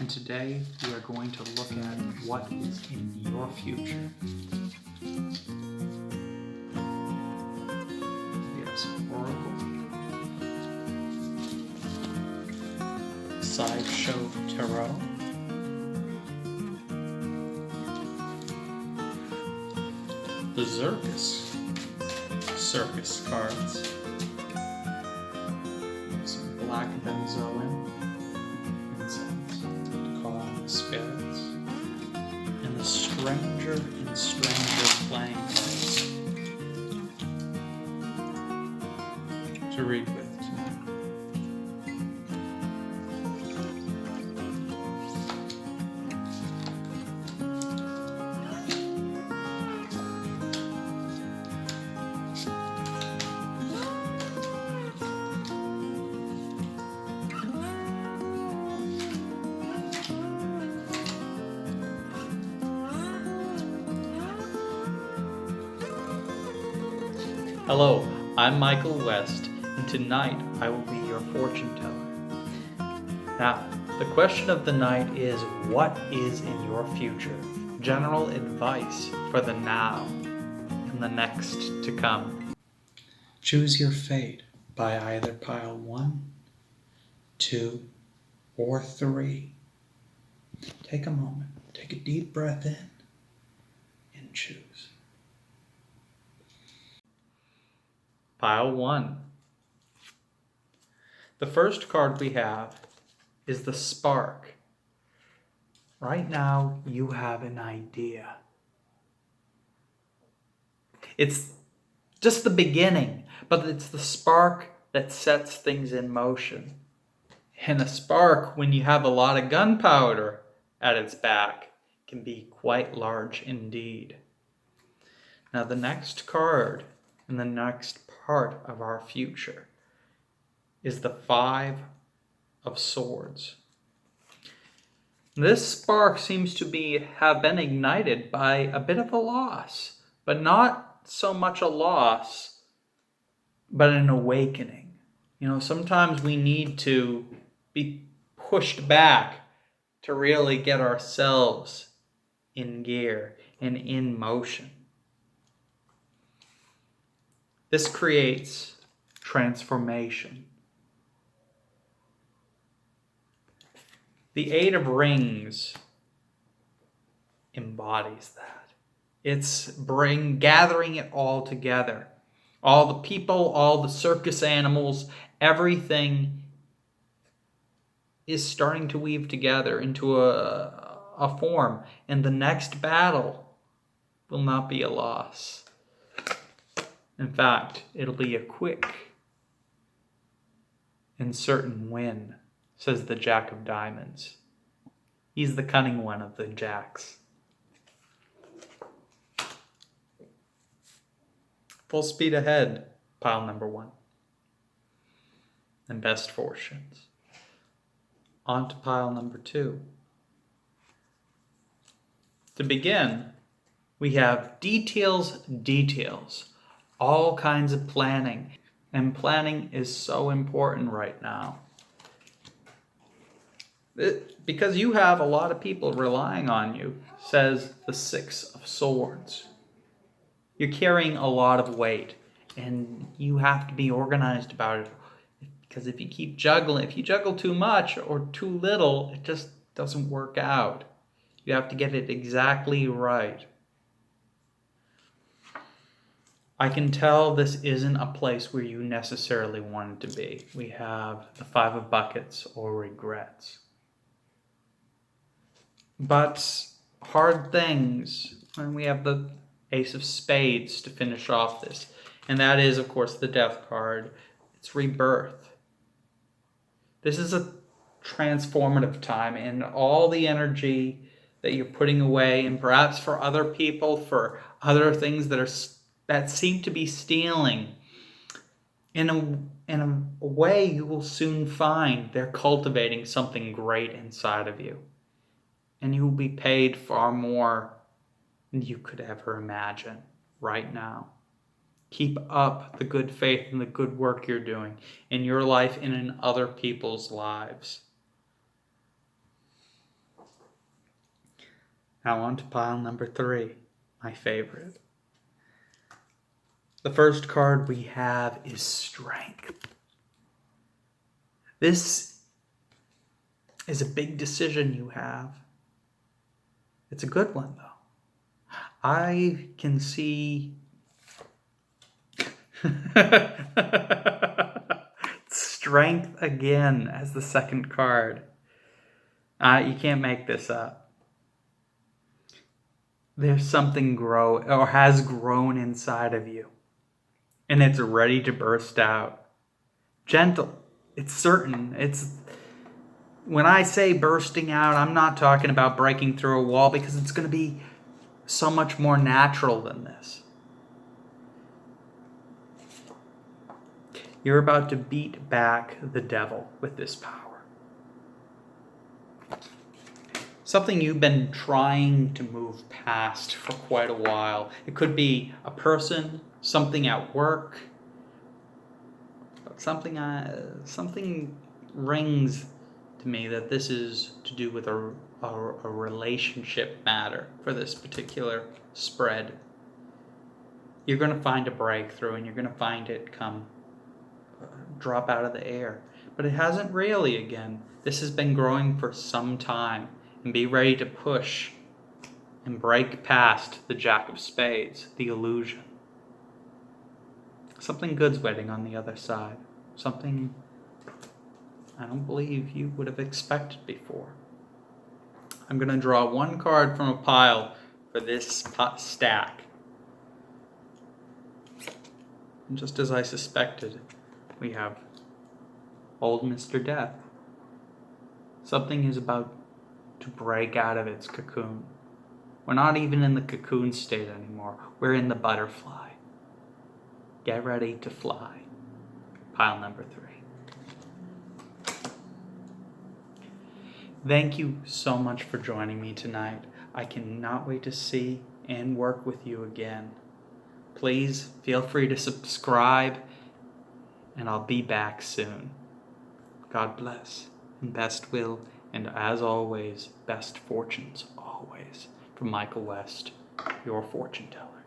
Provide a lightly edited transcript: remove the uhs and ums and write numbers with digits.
And today we are going to look at what is in your future. We have some oracle, sideshow tarot, the circus cards, some black benzoin incense to call on the spirits, and the stranger and stranger playing cards to read with tonight. Hello, I'm Michael West, and tonight I will be your fortune teller. Now, the question of the night is, what is in your future? General advice for the now and the next to come. Choose your fate by either pile 1, 2, or 3. Take a moment, take a deep breath in, and choose. Pile 1. The first card we have is the spark. Right now, you have an idea. It's just the beginning, but it's the spark that sets things in motion. And a spark, when you have a lot of gunpowder at its back, can be quite large indeed. Now, the next card and the next part of our future is the 5 of Swords. This spark seems to have been ignited by a bit of a loss, but not so much a loss, but an awakening. Sometimes we need to be pushed back to really get ourselves in gear and in motion. This creates transformation. The 8 of Rings embodies that. It's gathering it all together. All the people, all the circus animals, everything is starting to weave together into a form. And the next battle will not be a loss. In fact, it'll be a quick and certain win, says the Jack of Diamonds. He's the cunning one of the jacks. Full speed ahead, pile number 1. And best fortunes. On to pile number 2. To begin, we have details. All kinds of planning. And planning is so important right now. Because you have a lot of people relying on you, says the 6 of Swords. You're carrying a lot of weight, and you have to be organized about it. Because if you juggle too much or too little, it just doesn't work out. You have to get it exactly right. I can tell this isn't a place where you necessarily wanted to be. We have the 5 of Buckets or regrets. But hard things, and we have the Ace of Spades to finish off this. And that is, of course, the Death card. It's rebirth. This is a transformative time, and all the energy that you're putting away, and perhaps for other people, for other things that seem to be stealing, in a way you will soon find they're cultivating something great inside of you. And you will be paid far more than you could ever imagine right now. Keep up the good faith and the good work you're doing in your life and in other people's lives. Now on to pile number 3, my favorite. The first card we have is Strength. This is a big decision you have. It's a good one, though. I can see Strength again as the second card. You can't make this up. There's something has grown inside of you, and it's ready to burst out. Gentle. It's certain. When I say bursting out, I'm not talking about breaking through a wall, because it's going to be so much more natural than this. You're about to beat back the devil with this power. Something you've been trying to move past for quite a while. It could be a person, something at work, something rings to me that this is to do with a relationship matter for this particular spread. You're going to find a breakthrough, and you're going to find it drop out of the air. But it hasn't really again. This has been growing for some time. And be ready to push and break past the Jack of Spades, the illusion. Something good's waiting on the other side. Something I don't believe you would have expected before. I'm going to draw one card from a pile for this stack. And just as I suspected, we have old Mr. Death. Something is about to break out of its cocoon. We're not even in the cocoon state anymore. We're in the butterfly. Get ready to fly. Pile number 3. Thank you so much for joining me tonight. I cannot wait to see and work with you again. Please feel free to subscribe, and I'll be back soon. God bless, and best will, and as always, best fortunes always. From Michael West, your fortune teller.